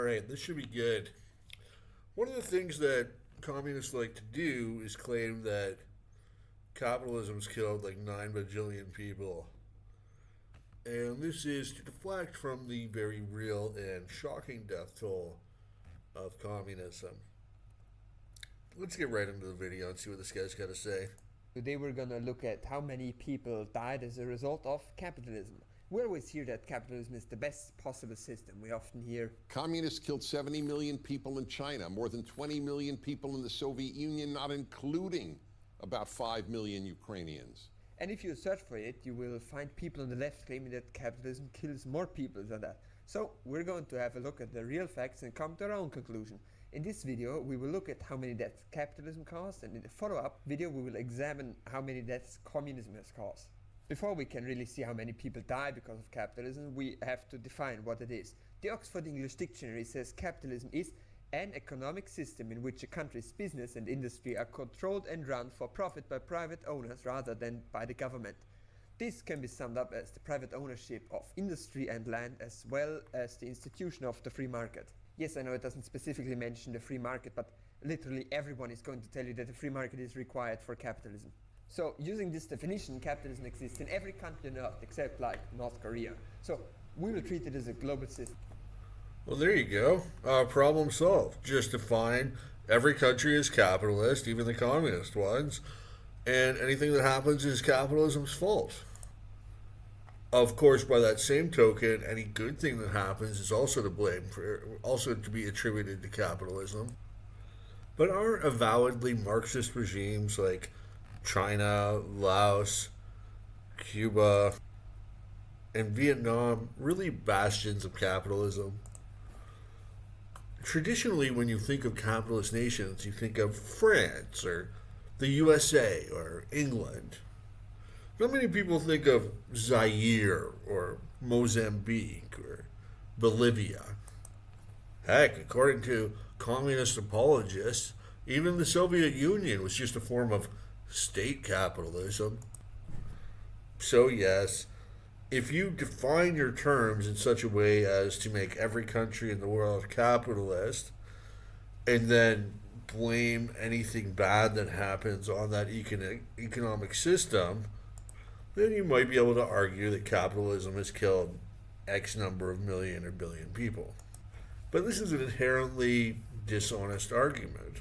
right, this should be good. One of the things that communists like to do is claim that capitalism's killed like 9 bajillion people. And this is to deflect from the very real and shocking death toll of communism. Let's get right into the video and see what this guy's got to say. Today we're gonna look at how many people died as a result of capitalism. We always hear that capitalism is the best possible system. We often hear communists killed 70 million people in China, more than 20 million people in the Soviet Union, not including about 5 million Ukrainians. And if you search for it, you will find people on the left claiming that capitalism kills more people than that. So we're going to have a look at the real facts and come to our own conclusion. In this video, we will look at how many deaths capitalism caused, and in the follow-up video, we will examine how many deaths communism has caused. Before we can really see how many people die because of capitalism, we have to define what it is. The Oxford English Dictionary says capitalism is an economic system in which a country's business and industry are controlled and run for profit by private owners rather than by the government. This can be summed up as the private ownership of industry and land, as well as the institution of the free market. Yes, I know it doesn't specifically mention the free market, but literally everyone is going to tell you that the free market is required for capitalism. So, using this definition, capitalism exists in every country on earth except like North Korea. So, we will treat it as a global system. Well, there you go. Problem solved. Just define every country is capitalist, even the communist ones, and anything that happens is capitalism's fault. Of course, by that same token, any good thing that happens is also to blame, also to be attributed to capitalism. But aren't avowedly Marxist regimes like China, Laos, Cuba, and Vietnam really bastions of capitalism? Traditionally, when you think of capitalist nations, you think of France or the USA or England. Not many people think of Zaire or Mozambique or Bolivia. Heck, according to communist apologists, even the Soviet Union was just a form of state capitalism. So yes, if you define your terms in such a way as to make every country in the world capitalist, and then blame anything bad that happens on that economic system, then you might be able to argue that capitalism has killed X number of million or billion people. But this is an inherently dishonest argument.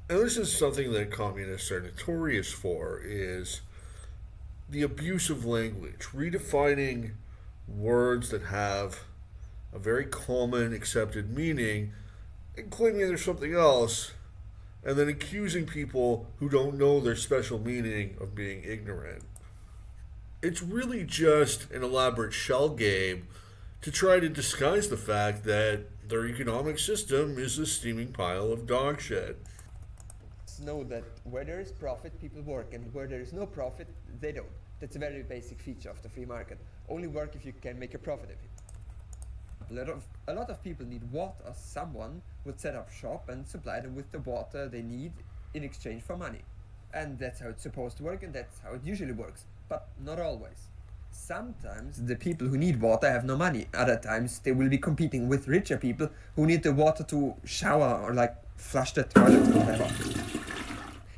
And this is something that communists are notorious for, is the abuse of language, redefining words that have a very common accepted meaning and claiming there's something else, and then accusing people who don't know their special meaning of being ignorant. It's really just an elaborate shell game to try to disguise the fact that their economic system is a steaming pile of dog shit. Know that where there is profit, people work, and where there is no profit, they don't. That's a very basic feature of the free market. Only work if you can make a profit of it. A lot of people need water. Someone would set up shop and supply them with the water they need in exchange for money. And that's how it's supposed to work, and that's how it usually works. But not always. Sometimes the people who need water have no money. Other times they will be competing with richer people who need the water to shower or like flush the toilet or whatever.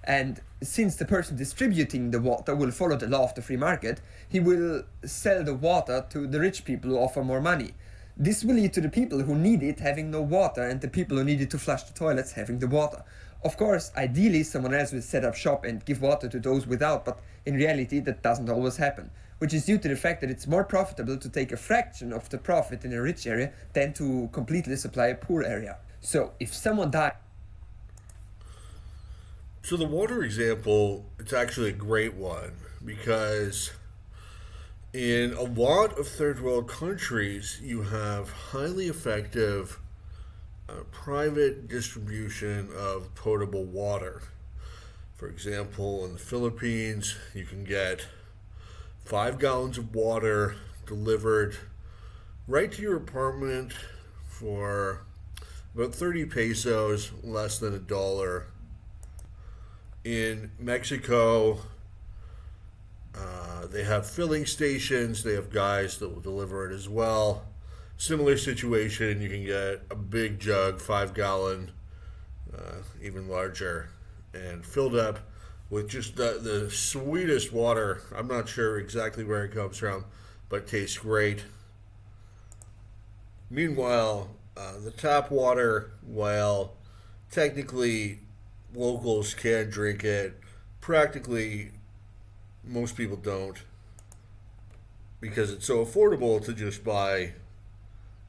And since the person distributing the water will follow the law of the free market, he will sell the water to the rich people who offer more money. This will lead to the people who need it having no water, and the people who need it to flush the toilets having the water. Of course, ideally someone else will set up shop and give water to those without, but in reality that doesn't always happen, which is due to the fact that it's more profitable to take a fraction of the profit in a rich area than to completely supply a poor area. So if someone dies... So the water example, it's actually a great one, because in a lot of third world countries, you have highly effective private distribution of potable water. For example, in the Philippines, you can get 5 gallons of water delivered right to your apartment for about 30 pesos, less than $1. In Mexico, they have filling stations. They have guys that will deliver it as well. Similar situation, you can get a big jug, 5 gallon, even larger, and filled up with just the sweetest water. I'm not sure exactly where it comes from, but it tastes great. Meanwhile, the tap water, while technically locals can drink it, practically most people don't, because it's so affordable to just buy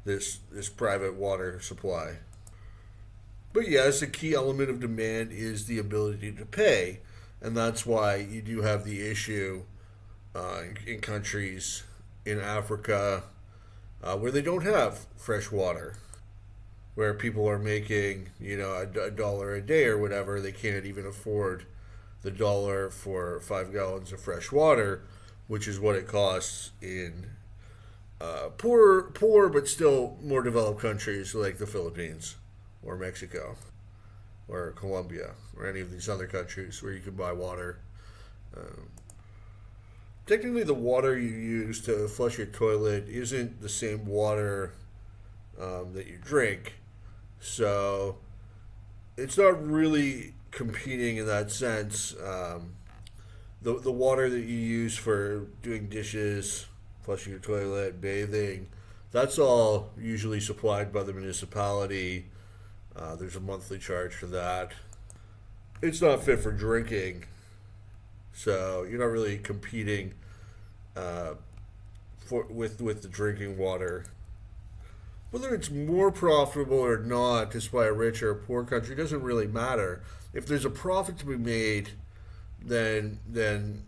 this private water supply. But yes, a key element of demand is the ability to pay, and that's why you do have the issue in countries in Africa where they don't have fresh water, where people are making a dollar a day or whatever. They can't even afford the dollar for 5 gallons of fresh water, which is what it costs in poor but still more developed countries like the Philippines or Mexico or Colombia or any of these other countries where you can buy water. Technically, the water you use to flush your toilet isn't the same water that you drink, so it's not really competing in that sense. The water that you use for doing dishes, flushing your toilet, bathing, that's all usually supplied by the municipality. There's a monthly charge for that. It's not fit for drinking, so you're not really competing with the drinking water. Whether it's more profitable or not to supply a rich or a poor country doesn't really matter. If there's a profit to be made, then an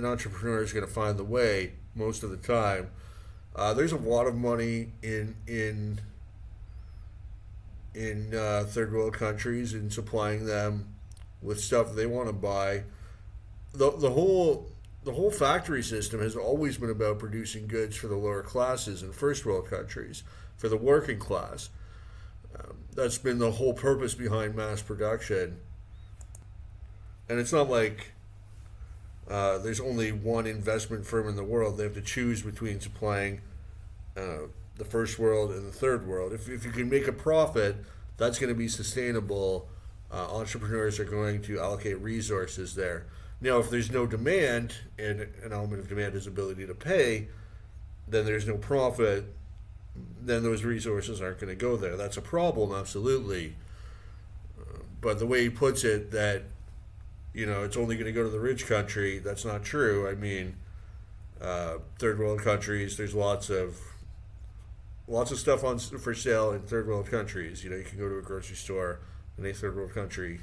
entrepreneur is going to find the way most of the time. There's a lot of money in third world countries in supplying them with stuff they want to buy. The whole factory system has always been about producing goods for the lower classes in first world countries, for the working class. That's been the whole purpose behind mass production. And it's not like there's only one investment firm in the world. They have to choose between supplying the first world and the third world. If you can make a profit, that's going to be sustainable. Entrepreneurs are going to allocate resources there. Now, if there's no demand, and an element of demand is ability to pay, then there's no profit, then those resources aren't going to go there. That's a problem, absolutely. But the way he puts it, that it's only going to go to the rich country, that's not true. I mean, third world countries, there's lots of stuff for sale in third world countries. You can go to a grocery store in a third world country.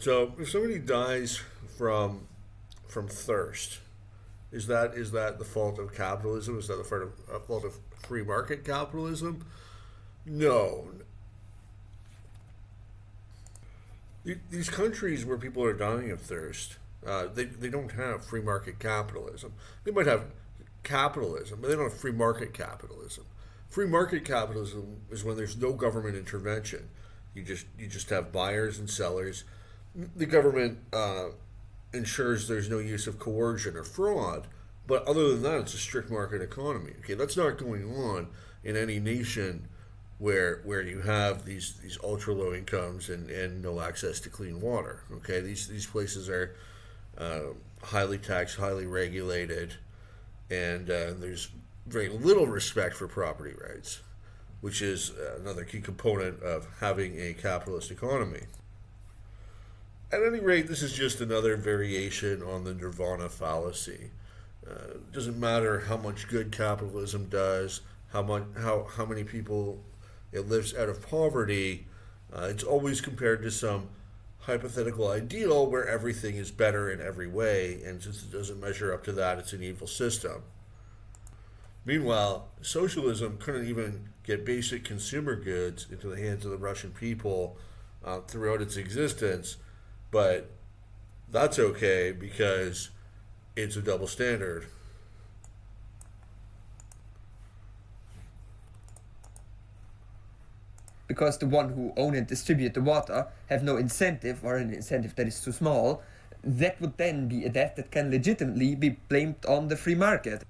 So if somebody dies from thirst, is that the fault of capitalism? Is that the fault of free market capitalism? No. These countries where people are dying of thirst, they don't have free market capitalism. They might have capitalism, but they don't have free market capitalism. Free market capitalism is when there's no government intervention. You just have buyers and sellers. The government ensures there's no use of coercion or fraud, but other than that, it's a strict market economy. Okay, that's not going on in any nation where you have these ultra low incomes and no access to clean water. Okay, these places are highly taxed, highly regulated, and there's very little respect for property rights, which is another key component of having a capitalist economy. At any rate, this is just another variation on the nirvana fallacy. It doesn't matter how much good capitalism does, how many people it lifts out of poverty. It's always compared to some hypothetical ideal where everything is better in every way, and since it doesn't measure up to that, it's an evil system. Meanwhile, socialism couldn't even get basic consumer goods into the hands of the Russian people throughout its existence, but that's okay because it's a double standard. Because the one who own and distribute the water have no incentive, or an incentive that is too small, that would then be a debt that can legitimately be blamed on the free market.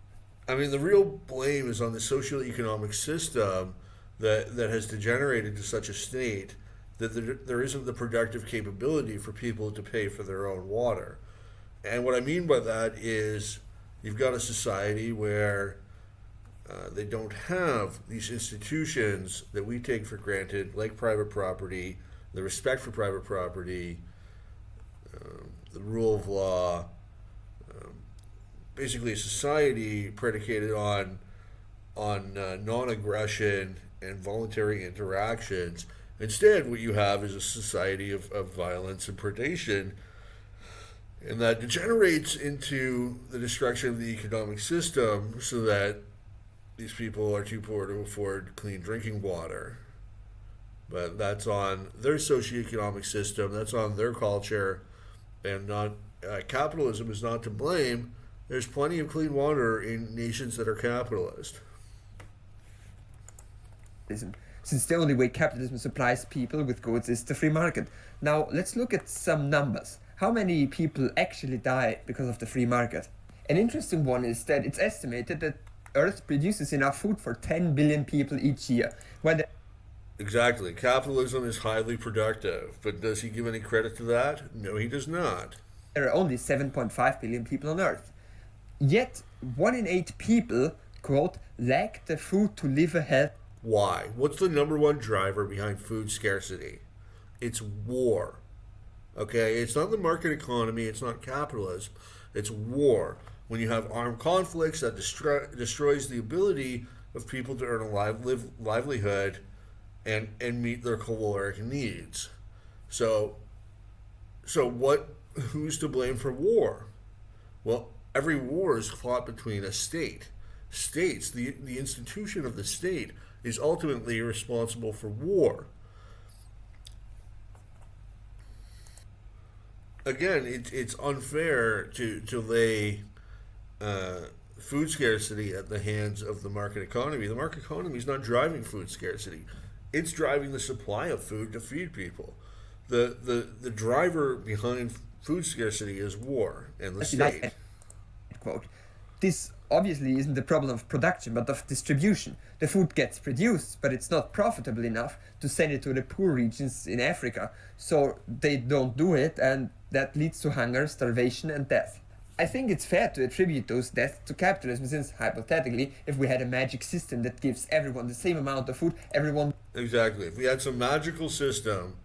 I mean, the real blame is on the socio-economic system that has degenerated to such a state that there isn't the productive capability for people to pay for their own water. And what I mean by that is you've got a society where they don't have these institutions that we take for granted, like private property, the respect for private property, the rule of law, basically a society predicated on non-aggression and voluntary interactions. Instead, what you have is a society of violence and predation, and that degenerates into the destruction of the economic system so that these people are too poor to afford clean drinking water. But that's on their socioeconomic system, that's on their culture, and not capitalism is not to blame. There's plenty of clean water in nations that are capitalist. Since the only way capitalism supplies people with goods is the free market. Now, let's look at some numbers. How many people actually die because of the free market? An interesting one is that it's estimated that Earth produces enough food for 10 billion people each year. Exactly. Capitalism is highly productive, but does he give any credit to that? No, he does not. There are only 7.5 billion people on Earth. Yet, 1 in 8 people, quote, lack the food to live a healthy. Why? What's the number one driver behind food scarcity? It's war. Okay? It's not the market economy, it's not capitalism, it's war. When you have armed conflicts that destroys the ability of people to earn a livelihood and meet their caloric needs. So who's to blame for war? Well, every war is fought between a state. States, the institution of the state, is ultimately responsible for war. Again, it's unfair to lay food scarcity at the hands of the market economy. The market economy is not driving food scarcity. It's driving the supply of food to feed people. The driver behind food scarcity is war and the state. Quote. This obviously isn't the problem of production, but of distribution. The food gets produced, but it's not profitable enough to send it to the poor regions in Africa, so they don't do it, and that leads to hunger, starvation, and death. I think it's fair to attribute those deaths to capitalism, since hypothetically, if we had a magic system that gives everyone the same amount of food, everyone... Exactly. If we had some magical system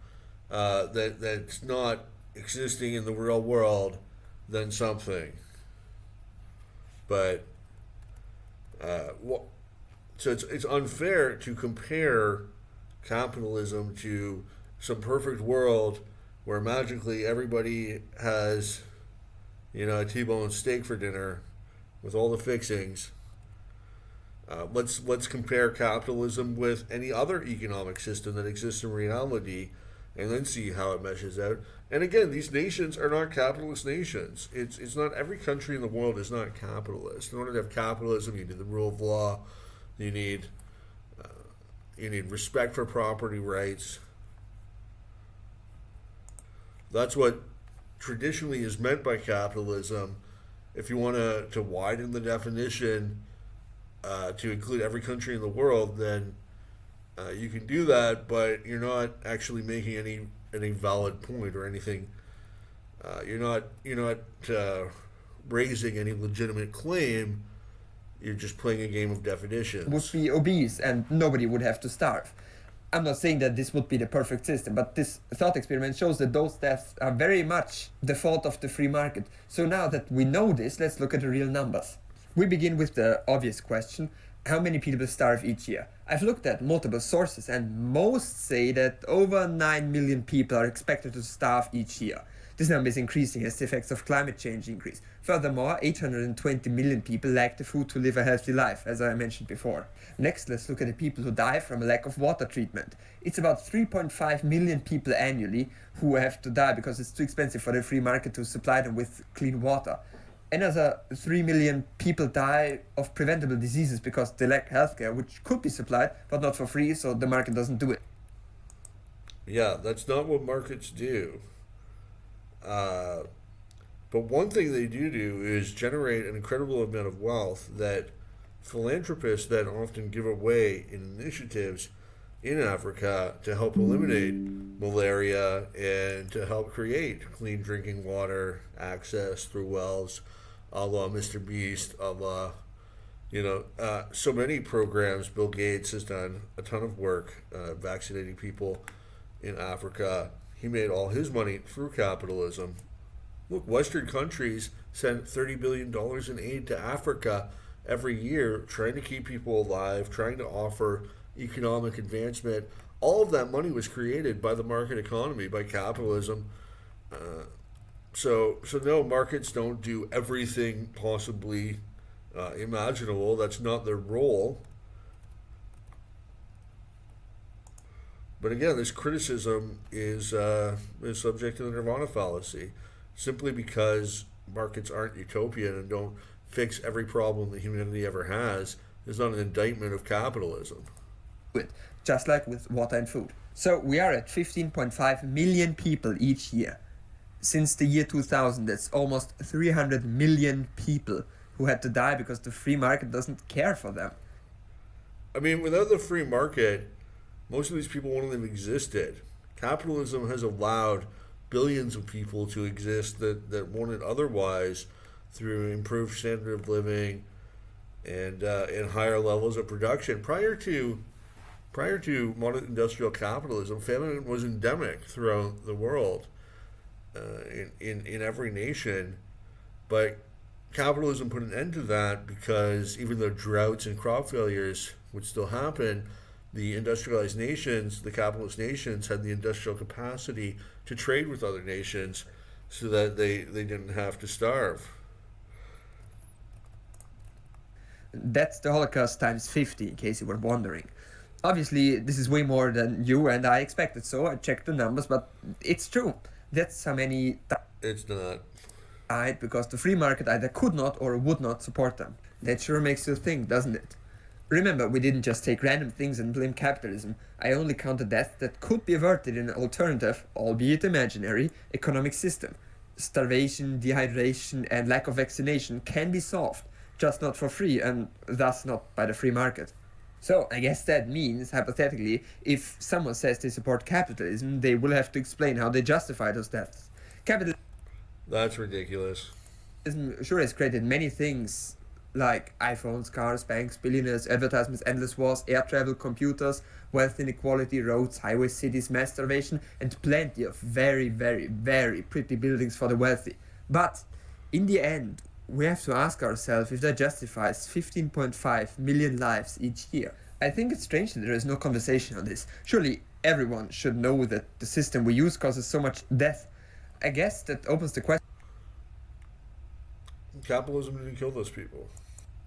that's not existing in the real world, then something. But so it's unfair to compare capitalism to some perfect world where magically everybody has, a T-bone steak for dinner with all the fixings. Let's compare capitalism with any other economic system that exists in reality, and then see how it meshes out. And again, these nations are not capitalist nations. It's not every country in the world is not capitalist. In order to have capitalism, you need the rule of law. You need respect for property rights. That's what traditionally is meant by capitalism. If you want to widen the definition to include every country in the world, then you can do that, but you're not actually making any valid point or anything. You're not raising any legitimate claim. You're just playing a game of definitions. Would be obese and nobody would have to starve. I'm not saying that this would be the perfect system, but this thought experiment shows that those deaths are very much the fault of the free market. So now that we know this, let's look at the real numbers. We begin with the obvious question: how many people starve each year? I've looked at multiple sources, and most say that over 9 million people are expected to starve each year. This number is increasing as the effects of climate change increase. Furthermore, 820 million people lack the food to live a healthy life, as I mentioned before. Next, let's look at the people who die from a lack of water treatment. It's about 3.5 million people annually who have to die because it's too expensive for the free market to supply them with clean water. Another 3 million people die of preventable diseases because they lack healthcare, which could be supplied, but not for free, so the market doesn't do it. Yeah, that's not what markets do. But one thing they do is generate an incredible amount of wealth that philanthropists then often give away in initiatives in Africa to help eliminate malaria and to help create clean drinking water access through wells, a la Mr. Beast, a la, so many programs. Bill Gates has done a ton of work vaccinating people in Africa. He made all his money through capitalism. Look, Western countries send $30 billion in aid to Africa every year, trying to keep people alive, trying to offer economic advancement. All of that money was created by the market economy, by capitalism. So no, markets don't do everything possibly imaginable. That's not their role. But again, this criticism is subject to the nirvana fallacy, simply because markets aren't utopian and don't fix every problem that humanity ever has is not an indictment of capitalism. Just like with water and food. So we are at 15.5 million people each year. Since the year 2000, that's almost 300 million people who had to die because the free market doesn't care for them. I mean, without the free market, most of these people wouldn't have existed. Capitalism has allowed billions of people to exist that wouldn't otherwise, through improved standard of living and higher levels of production. Prior to modern industrial capitalism, famine was endemic throughout the world, in every nation. But capitalism put an end to that because even though droughts and crop failures would still happen, the industrialized nations, the capitalist nations, had the industrial capacity to trade with other nations so that they didn't have to starve. That's the Holocaust times 50, in case you were wondering. Obviously, this is way more than you and I expected, so I checked the numbers, but it's true. That's how many It's not. died because the free market either could not or would not support them. That sure makes you think, doesn't it? Remember, we didn't just take random things and blame capitalism. I only counted deaths that could be averted in an alternative, albeit imaginary, economic system. Starvation, dehydration, and lack of vaccination can be solved, just not for free, and thus not by the free market. So, I guess that means, hypothetically, if someone says they support capitalism, they will have to explain how they justify those deaths. Capitalism That's ridiculous. sure has created many things like iPhones, cars, banks, billionaires, advertisements, endless wars, air travel, computers, wealth inequality, roads, highways, cities, mass starvation, and plenty of very, very, very pretty buildings for the wealthy. But in the end, we have to ask ourselves if that justifies 15.5 million lives each year. I think it's strange that there is no conversation on this. Surely everyone should know that the system we use causes so much death. I guess that opens the question Capitalism didn't kill those people.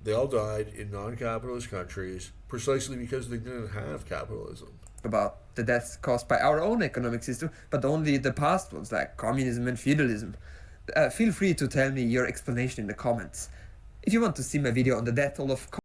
They all died in non-capitalist countries precisely because they didn't have capitalism. about the deaths caused by our own economic system, but only the past ones like communism and feudalism. Feel free to tell me your explanation in the comments. If you want to see my video on the death toll of